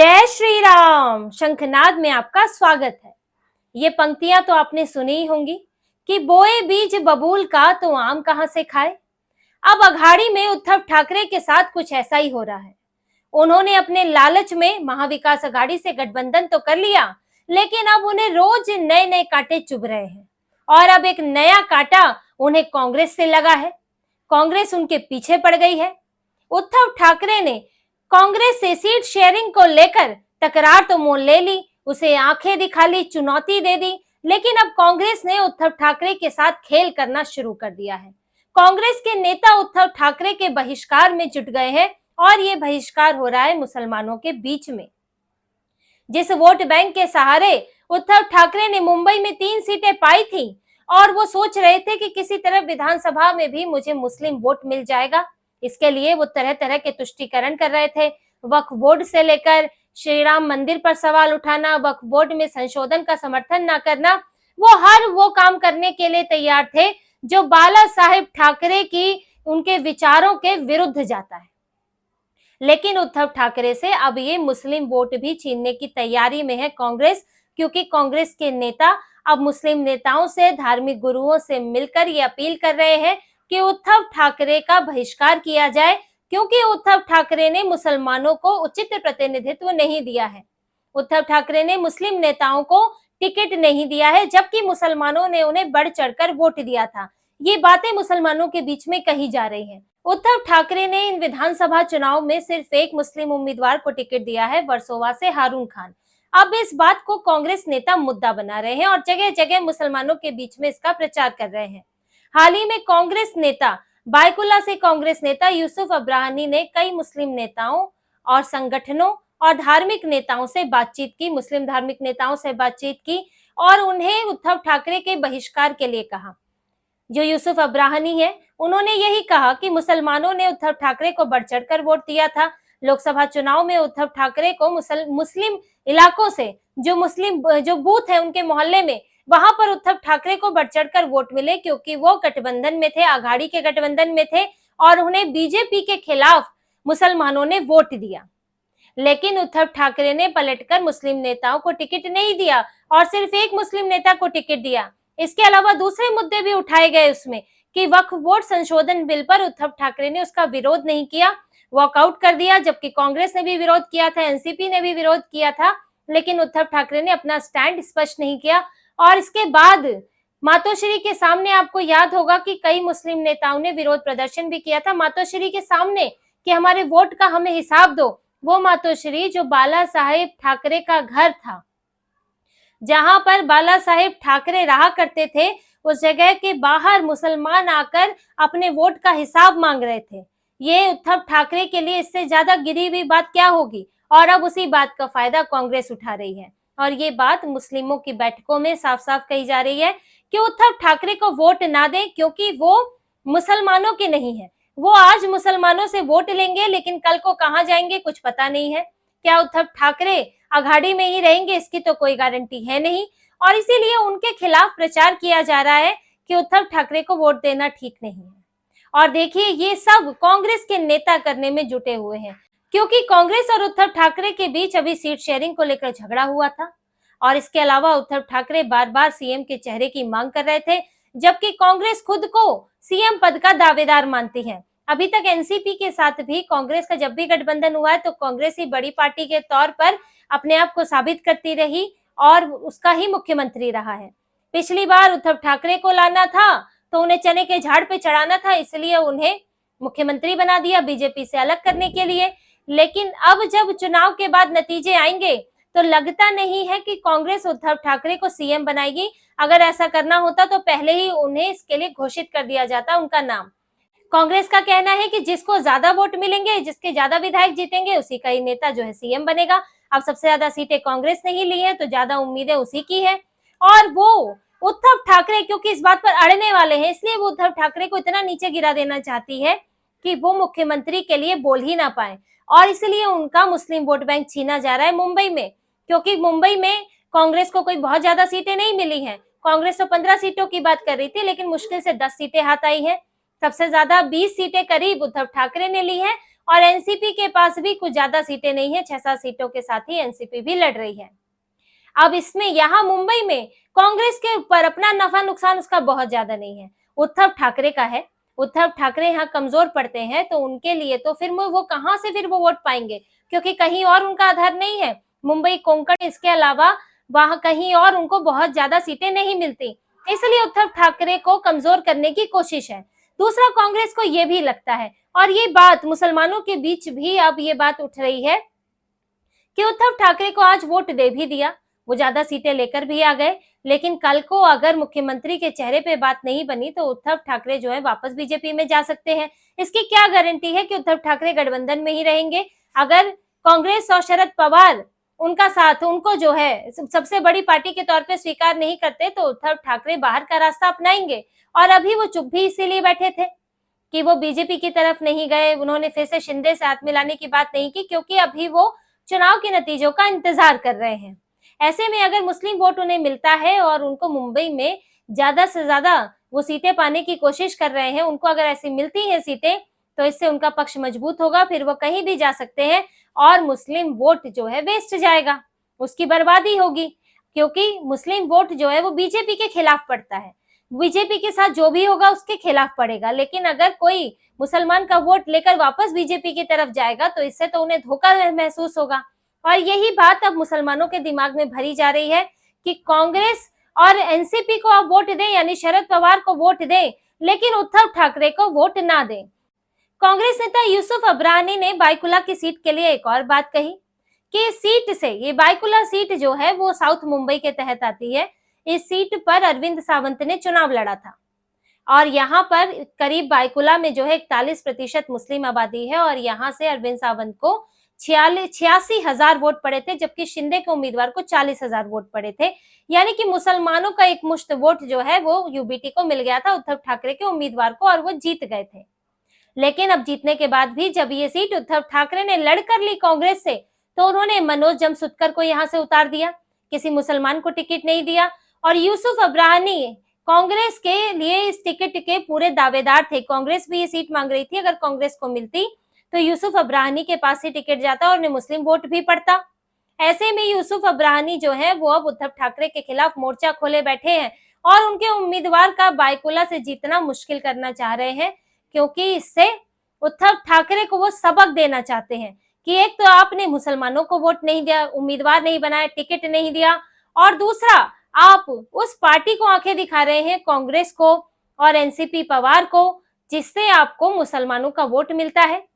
जय श्री राम। शंखनाद में आपका स्वागत है। ये पंक्तियां तो आपने सुनी ही होंगी कि बोए बीज बबूल का तो आम कहां से खाए। अब अघाड़ी में उद्धव ठाकरे के साथ कुछ ऐसा ही हो रहा है। उन्होंने अपने लालच में महाविकास अघाड़ी से गठबंधन तो कर लिया, लेकिन अब उन्हें रोज नए नए कांटे चुभ रहे हैं और अब एक नया कांटा उन्हें कांग्रेस से लगा है। कांग्रेस उनके पीछे पड़ गई है। उद्धव ठाकरे ने कांग्रेस से सीट शेयरिंग को लेकर तकरार तो मोल ले ली, उसे आंखें दिखा ली, चुनौती दे दी, लेकिन अब कांग्रेस ने उद्धव ठाकरे के साथ खेल करना शुरू कर दिया है। कांग्रेस के नेता उद्धव ठाकरे के बहिष्कार में जुट गए हैं और ये बहिष्कार हो रहा है मुसलमानों के बीच में। जिस वोट बैंक के सहारे उद्धव ठाकरे ने मुंबई में 3 सीटें पाई थी और वो सोच रहे थे कि किसी तरह विधानसभा में भी मुझे मुस्लिम वोट मिल जाएगा, इसके लिए वो तरह तरह के तुष्टीकरण कर रहे थे। वक्फ बोर्ड से लेकर श्री राम मंदिर पर सवाल उठाना, वक्फ बोर्ड में संशोधन का समर्थन ना करना, वो काम करने के लिए तैयार थे जो बाला साहेब ठाकरे की उनके विचारों के विरुद्ध जाता है। लेकिन उद्धव ठाकरे से अब ये मुस्लिम वोट भी छीनने की तैयारी में है कांग्रेस, क्योंकि कांग्रेस के नेता अब मुस्लिम नेताओं से, धार्मिक गुरुओं से मिलकर ये अपील कर रहे हैं कि उद्धव ठाकरे का बहिष्कार किया जाए, क्योंकि उद्धव ठाकरे ने मुसलमानों को उचित प्रतिनिधित्व नहीं दिया है। उद्धव ठाकरे ने मुस्लिम नेताओं को टिकट नहीं दिया है, जबकि मुसलमानों ने उन्हें बढ़ चढ़कर वोट दिया था। ये बातें मुसलमानों के बीच में कही जा रही हैं। उद्धव ठाकरे ने इन विधानसभा चुनाव में सिर्फ एक मुस्लिम उम्मीदवार को टिकट दिया है, वर्सोवा से हारून खान। अब इस बात को कांग्रेस नेता मुद्दा बना रहे हैं और जगह जगह मुसलमानों के बीच में इसका प्रचार कर रहे हैं। हाल ही में कांग्रेस नेता बायकुल्ला से कांग्रेस नेता यूसुफ अब्राहनी ने कई मुस्लिम नेताओं और संगठनों और धार्मिक नेताओं से बातचीत की, मुस्लिम धार्मिक नेताओं से बातचीत की और उन्हें उद्धव ठाकरे के बहिष्कार के लिए कहा। जो यूसुफ अब्राहनी है, उन्होंने यही कहा कि मुसलमानों ने उद्धव ठाकरे को बढ़ चढ़कर वोट दिया था। लोकसभा चुनाव में उद्धव ठाकरे को मुस्लिम इलाकों से जो बूथ है उनके मोहल्ले में, वहां पर उद्धव ठाकरे को बढ़ चढ़कर वोट मिले, क्योंकि वो गठबंधन में थे, अघाड़ी के गठबंधन में थे और उन्हें बीजेपी के खिलाफ मुसलमानों ने वोट दिया। लेकिन उद्धव ठाकरे ने पलटकर मुस्लिम नेताओं को टिकट नहीं दिया और सिर्फ एक मुस्लिम नेता को टिकट दिया। इसके अलावा दूसरे मुद्दे भी उठाए गए उसमें कि वक्फ बोर्ड संशोधन बिल पर उद्धव ठाकरे ने उसका विरोध नहीं किया, वॉकआउट कर दिया, जबकि कांग्रेस ने भी विरोध किया था, एनसीपी ने भी विरोध किया था, लेकिन उद्धव ठाकरे ने अपना स्टैंड स्पष्ट नहीं किया। और इसके बाद मातोश्री के सामने, आपको याद होगा कि कई मुस्लिम नेताओं ने विरोध प्रदर्शन भी किया था मातोश्री के सामने कि हमारे वोट का हमें हिसाब दो। वो मातोश्री जो बाला साहेब ठाकरे का घर था, जहां पर बाला साहेब ठाकरे रहा करते थे, उस जगह के बाहर मुसलमान आकर अपने वोट का हिसाब मांग रहे थे। ये उद्धव ठाकरे के लिए इससे ज्यादा गिरी हुई बात क्या होगी। और अब उसी बात का फायदा कांग्रेस उठा रही है और ये बात मुस्लिमों की बैठकों में साफ साफ कही जा रही है कि उद्धव ठाकरे को वोट ना दें, क्योंकि वो मुसलमानों के नहीं है। वो आज मुसलमानों से वोट लेंगे, लेकिन कल को कहां जाएंगे कुछ पता नहीं है। क्या उद्धव ठाकरे अघाड़ी में ही रहेंगे, इसकी तो कोई गारंटी है नहीं। और इसीलिए उनके खिलाफ प्रचार किया जा रहा है कि उद्धव ठाकरे को वोट देना ठीक नहीं है। और देखिए, ये सब कांग्रेस के नेता करने में जुटे हुए हैं, क्योंकि कांग्रेस और उद्धव ठाकरे के बीच अभी सीट शेयरिंग को लेकर झगड़ा हुआ था। और इसके अलावा उद्धव ठाकरे बार बार सीएम के चेहरे की मांग कर रहे थे, जबकि कांग्रेस खुद को सीएम पद का दावेदार मानती है। अभी तक एनसीपी के साथ भी कांग्रेस का जब भी गठबंधन हुआ है तो कांग्रेस ही बड़ी पार्टी के तौर पर अपने आप को साबित करती रही और उसका ही मुख्यमंत्री रहा है। पिछली बार उद्धव ठाकरे को लाना था तो उन्हें चने के झाड़ पे चढ़ाना था, इसलिए उन्हें मुख्यमंत्री बना दिया बीजेपी से अलग करने के लिए। लेकिन अब जब चुनाव के बाद नतीजे आएंगे तो लगता नहीं है कि कांग्रेस उद्धव ठाकरे को सीएम बनाएगी। अगर ऐसा करना होता तो पहले ही उन्हें इसके लिए घोषित कर दिया जाता उनका नाम। कांग्रेस का कहना है कि जिसको ज्यादा वोट मिलेंगे, जिसके ज्यादा विधायक जीतेंगे, उसी का ही नेता जो है सीएम बनेगा। अब सबसे ज्यादा सीटें कांग्रेस ने ही ली है तो ज्यादा उम्मीदें उसी की है। और वो उद्धव ठाकरे क्योंकि इस बात पर अड़ने वाले हैं, इसलिए वो उद्धव ठाकरे को इतना नीचे गिरा देना चाहती है कि वो मुख्यमंत्री के लिए बोल ही ना पाए। और इसलिए उनका मुस्लिम वोट बैंक छीना जा रहा है मुंबई में, क्योंकि मुंबई में कांग्रेस को कोई बहुत ज्यादा सीटें नहीं मिली हैं। कांग्रेस तो 15 सीटों की बात कर रही थी, लेकिन मुश्किल से 10 सीटें हाथ आई हैं। सबसे ज्यादा 20 सीटें करीब उद्धव ठाकरे ने ली है और एनसीपी के पास भी कुछ ज्यादा सीटें नहीं है, 6-7 सीटों के साथ ही एनसीपी भी लड़ रही है। अब इसमें यहाँ मुंबई में कांग्रेस के ऊपर अपना नफा नुकसान उसका बहुत ज्यादा नहीं है, उद्धव ठाकरे का है। उद्धव ठाकरे यहाँ कमजोर पड़ते हैं तो उनके लिए तो फिर वो कहां से फिर वो वोट पाएंगे, क्योंकि कहीं और उनका आधार नहीं है। मुंबई, कोंकण, इसके अलावा वहां कहीं और उनको बहुत ज्यादा सीटें नहीं मिलती, इसलिए उद्धव ठाकरे को कमजोर करने की कोशिश है। दूसरा, कांग्रेस को ये भी लगता है, और ये बात मुसलमानों के बीच भी अब ये बात उठ रही है कि उद्धव ठाकरे को आज वोट दे भी दिया, वो ज्यादा सीटें लेकर भी आ गए, लेकिन कल को अगर मुख्यमंत्री के चेहरे पे बात नहीं बनी तो उद्धव ठाकरे जो है वापस बीजेपी में जा सकते हैं। इसकी क्या गारंटी है कि उद्धव ठाकरे गठबंधन में ही रहेंगे? अगर कांग्रेस और शरद पवार उनका साथ, उनको जो है सबसे बड़ी पार्टी के तौर पे स्वीकार नहीं करते तो उद्धव ठाकरे बाहर का रास्ता अपनाएंगे। और अभी वो चुप भी इसीलिए बैठे थे कि वो बीजेपी की तरफ नहीं गए, उन्होंने फिर से शिंदे से हाथ मिलाने की बात नहीं की, क्योंकि अभी वो चुनाव के नतीजों का इंतजार कर रहे हैं। ऐसे में अगर मुस्लिम वोट उन्हें मिलता है और उनको मुंबई में ज्यादा से ज्यादा वो सीटें पाने की कोशिश कर रहे हैं, उनको अगर ऐसी मिलती हैं सीटें तो इससे उनका पक्ष मजबूत होगा, फिर वो कहीं भी जा सकते हैं और मुस्लिम वोट जो है वेस्ट जाएगा, उसकी बर्बादी होगी, क्योंकि मुस्लिम वोट जो है वो बीजेपी के खिलाफ पड़ता है, बीजेपी के साथ जो भी होगा उसके खिलाफ पड़ेगा। लेकिन अगर कोई मुसलमान का वोट लेकर वापस बीजेपी की तरफ जाएगा तो इससे तो उन्हें धोखा महसूस होगा। और यही बात अब मुसलमानों के दिमाग में भरी जा रही है कि कांग्रेस और एनसीपी को आप वोट दें, यानी शरद पवार को वोट दें, लेकिन उद्धव ठाकरे को वोट ना दें। कांग्रेस नेता यूसुफ अब्राहनी ने बायकुला की सीट के लिए एक और बात कही कि इस सीट से, ये बायकुला सीट जो है वो साउथ मुंबई के तहत आती है, इस सीट पर अरविंद सावंत ने चुनाव लड़ा था और यहाँ पर करीब बायकुला में जो है 41% मुस्लिम आबादी है और यहाँ से अरविंद सावंत को 86,000 वोट पड़े थे, जबकि शिंदे के उम्मीदवार को 40,000 वोट पड़े थे। यानी कि मुसलमानों का एक मुश्त वोट जो है वो यूबीटी को मिल गया था, उद्धव ठाकरे के उम्मीदवार को, और वो जीत गए थे। लेकिन अब जीतने के बाद भी जब ये सीट उद्धव ठाकरे ने लड़कर ली कांग्रेस से, तो उन्होंने मनोज जमसुदकर को यहाँ से उतार दिया, किसी मुसलमान को टिकट नहीं दिया। और यूसुफ अब्राहनी कांग्रेस के लिए इस टिकट के पूरे दावेदार थे, कांग्रेस भी ये सीट मांग रही थी, अगर कांग्रेस को मिलती तो यूसुफ अब्राहनी के पास ही टिकट जाता और उन्हें मुस्लिम वोट भी पड़ता। ऐसे में यूसुफ अब्राहनी जो है वो अब उद्धव ठाकरे के खिलाफ मोर्चा खोले बैठे हैं और उनके उम्मीदवार का बायकुला से जीतना मुश्किल करना चाह रहे हैं, क्योंकि इससे उद्धव ठाकरे को वो सबक देना चाहते हैं कि एक तो आपने मुसलमानों को वोट नहीं दिया, उम्मीदवार नहीं बनाया, टिकट नहीं दिया, और दूसरा आप उस पार्टी को आंखें दिखा रहे हैं, कांग्रेस को और एनसीपी पवार को, जिससे आपको मुसलमानों का वोट मिलता है।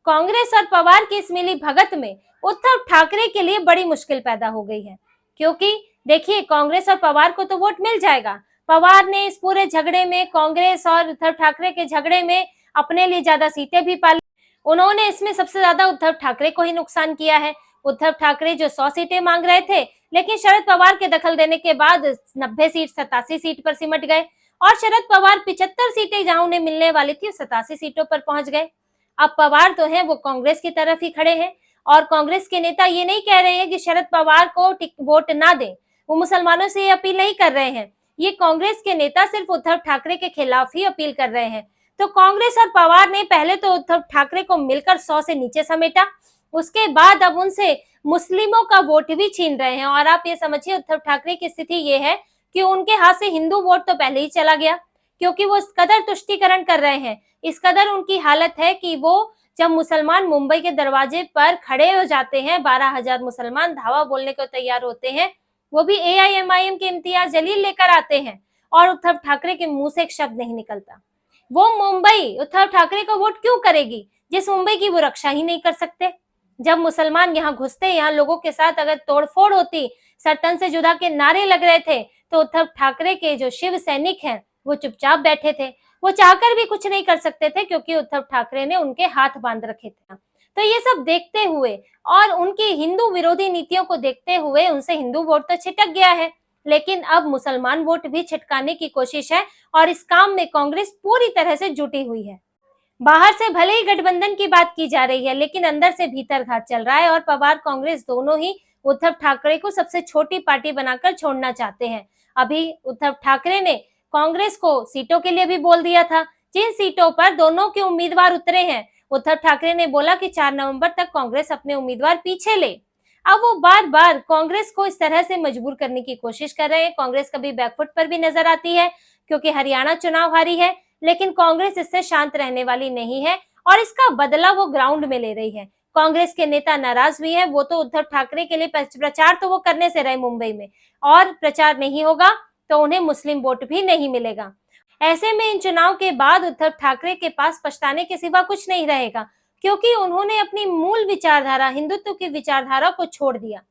कांग्रेस और पवार की इस मिली भगत में उद्धव ठाकरे के लिए बड़ी मुश्किल पैदा हो गई है, क्योंकि देखिए कांग्रेस और पवार को तो वोट मिल जाएगा, पवार ने इस पूरे झगड़े में, कांग्रेस और उद्धव ठाकरे के झगड़े में अपने लिए ज्यादा सीटें भी पाली, उन्होंने इसमें सबसे ज्यादा उद्धव ठाकरे को ही नुकसान किया है। उद्धव ठाकरे जो 100 सीटें मांग रहे थे, लेकिन शरद पवार के दखल देने के बाद 90 सीट 87 सीट पर सिमट गए और शरद पवार 75 सीटें जहां उन्हें मिलने वाली थी 87 सीटों पर पहुंच गए। अब पवार तो हैं वो कांग्रेस की तरफ ही खड़े हैं और कांग्रेस के नेता ये नहीं कह रहे हैं कि शरद पवार को वोट ना दें, वो मुसलमानों से ये अपील नहीं कर रहे हैं, ये कांग्रेस के नेता सिर्फ उद्धव ठाकरे के खिलाफ ही अपील कर रहे हैं। तो कांग्रेस और पवार ने पहले तो उद्धव ठाकरे को मिलकर 100 से नीचे समेटा, उसके बाद अब उनसे मुस्लिमों का वोट भी छीन रहे हैं। और आप ये समझिए उद्धव ठाकरे की स्थिति ये है कि उनके हाथ से हिंदू वोट तो पहले ही चला गया, क्योंकि वो इस कदर तुष्टीकरण कर रहे हैं, इस कदर उनकी हालत है कि वो जब मुसलमान मुंबई के दरवाजे पर खड़े हो जाते हैं, 12,000 मुसलमान धावा बोलने को तैयार होते हैं, वो भी AIMIM के इम्तियाज जलील लेकर आते हैं और उद्धव ठाकरे के मुंह से एक शब्द नहीं निकलता। वो मुंबई उद्धव ठाकरे को वोट क्यों करेगी जिस मुंबई की वो रक्षा ही नहीं कर सकते। जब मुसलमान यहाँ घुसते, यहाँ लोगों के साथ अगर तोड़फोड़ होती, सरतन से जुदा के नारे लग रहे थे, तो उद्धव ठाकरे के जो शिव सैनिक हैं वो चुपचाप बैठे थे, वो चाहकर भी कुछ नहीं कर सकते थे, क्योंकि उद्धव ठाकरे ने उनके हाथ बांध रखे थे। तो ये सब देखते हुए और उनकी हिंदू विरोधी नीतियों को देखते हुए उनसे हिंदू वोट तो छिटक गया है, लेकिन अब मुसलमान वोट भी छिटकाने की कोशिश है और इस काम में कांग्रेस पूरी तरह से जुटी हुई है। बाहर से भले ही गठबंधन की बात की जा रही है, लेकिन अंदर से भीतर घात चल रहा है और पवार कांग्रेस दोनों ही उद्धव ठाकरे को सबसे छोटी पार्टी बनाकर छोड़ना चाहते हैं। अभी उद्धव ठाकरे ने कांग्रेस को सीटों के लिए भी बोल दिया था, जिन सीटों पर दोनों के उम्मीदवार उतरे हैं उद्धव ठाकरे ने बोला कि 4 नवंबर तक कांग्रेस अपने उम्मीदवार पीछे ले। अब वो बार बार कांग्रेस को इस तरह से मजबूर करने की कोशिश कर रहे हैं। कांग्रेस कभी बैकफुट पर भी नजर आती है क्योंकि हरियाणा चुनाव हारी है, लेकिन कांग्रेस इससे शांत रहने वाली नहीं है और इसका बदला वो ग्राउंड में ले रही है। कांग्रेस के नेता नाराज भी हैं। वो तो उद्धव ठाकरे के लिए प्रचार तो वो करने से रहे मुंबई में, और प्रचार नहीं होगा तो उन्हें मुस्लिम वोट भी नहीं मिलेगा। ऐसे में इन चुनाव के बाद उद्धव ठाकरे के पास पछताने के सिवा कुछ नहीं रहेगा, क्योंकि उन्होंने अपनी मूल विचारधारा, हिंदुत्व की विचारधारा को छोड़ दिया।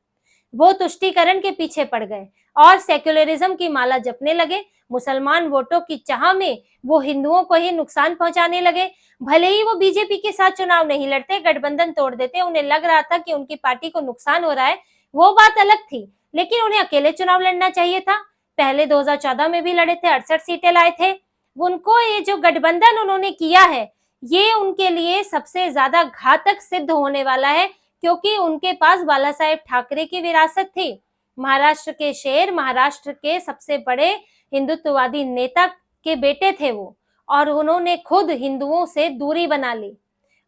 वो तुष्टीकरण के पीछे पड़ गए और सेक्युलरिज्म की माला जपने लगे। मुसलमान वोटों की चाह में वो हिंदुओं को ही नुकसान पहुंचाने लगे। भले ही वो बीजेपी के साथ चुनाव नहीं लड़ते, गठबंधन तोड़ देते, उन्हें लग रहा था कि उनकी पार्टी को नुकसान हो रहा है, वो बात अलग थी, लेकिन उन्हें अकेले चुनाव लड़ना चाहिए था। पहले 2014 में भी लड़े थे, 68 सीटें लाए थे। उनको ये जो गठबंधन उन्होंने किया है, ये उनके लिए सबसे ज्यादा घातक सिद्ध होने वाला है, क्योंकि उनके पास बाला साहेब ठाकरे की विरासत थी। महाराष्ट्र के शेर, महाराष्ट्र के सबसे बड़े हिंदुत्ववादी नेता के बेटे थे वो, और उन्होंने खुद हिंदुओं से दूरी बना ली,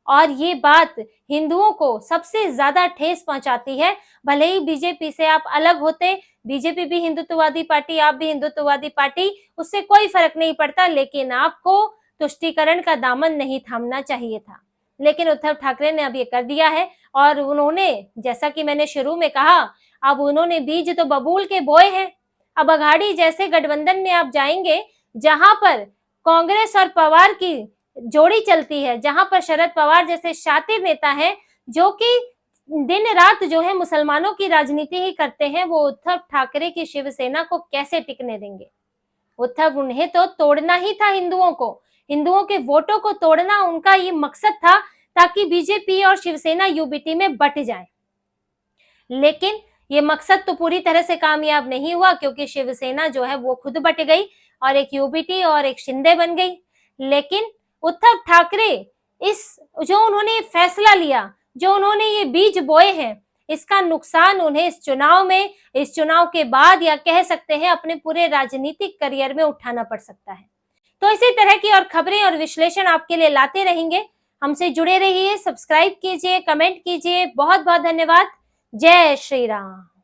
और ये बात हिंदुओं को सबसे ज्यादा ठेस पहुंचाती है। भले ही बीजेपी से आप अलग होते, बीजेपी भी हिंदुत्ववादी पार्टी, आप भी हिंदुत्ववादी पार्टी, उससे कोई फर्क नहीं पड़ता, लेकिन आपको तुष्टीकरण का दामन नहीं थामना चाहिए था। लेकिन उद्धव ठाकरे ने अब ये कर दिया है, और उन्होंने, जैसा कि मैंने शुरू में कहा, अब उन्होंने बीज तो बबूल के बोए हैं। अब अघाड़ी जैसे गठबंधन में आप जाएंगे जहां पर कांग्रेस और पवार की जोड़ी चलती है, जहां पर शरद पवार जैसे शातिर नेता हैं जो कि दिन रात जो है मुसलमानों की राजनीति ही करते हैं, वो उद्धव ठाकरे की शिवसेना को कैसे टिकने देंगे। उद्धव, उन्हें तो तोड़ना ही था हिंदुओं को, हिंदुओं के वोटों को तोड़ना उनका ये मकसद था, ताकि बीजेपी और शिवसेना यूबीटी में बट जाए। लेकिन ये मकसद तो पूरी तरह से कामयाब नहीं हुआ, क्योंकि शिवसेना जो है वो खुद बट गई और एक यूबीटी और एक शिंदे बन गई। लेकिन उद्धव ठाकरे इस जो उन्होंने फैसला लिया, जो उन्होंने ये बीज बोए हैं, इसका नुकसान उन्हें इस चुनाव में, इस चुनाव के बाद, या कह सकते हैं अपने पूरे राजनीतिक करियर में उठाना पड़ सकता है। तो इसी तरह की और खबरें और विश्लेषण आपके लिए लाते रहेंगे। हमसे जुड़े रहिए, सब्सक्राइब कीजिए, कमेंट कीजिए। बहुत बहुत धन्यवाद। जय श्री राम।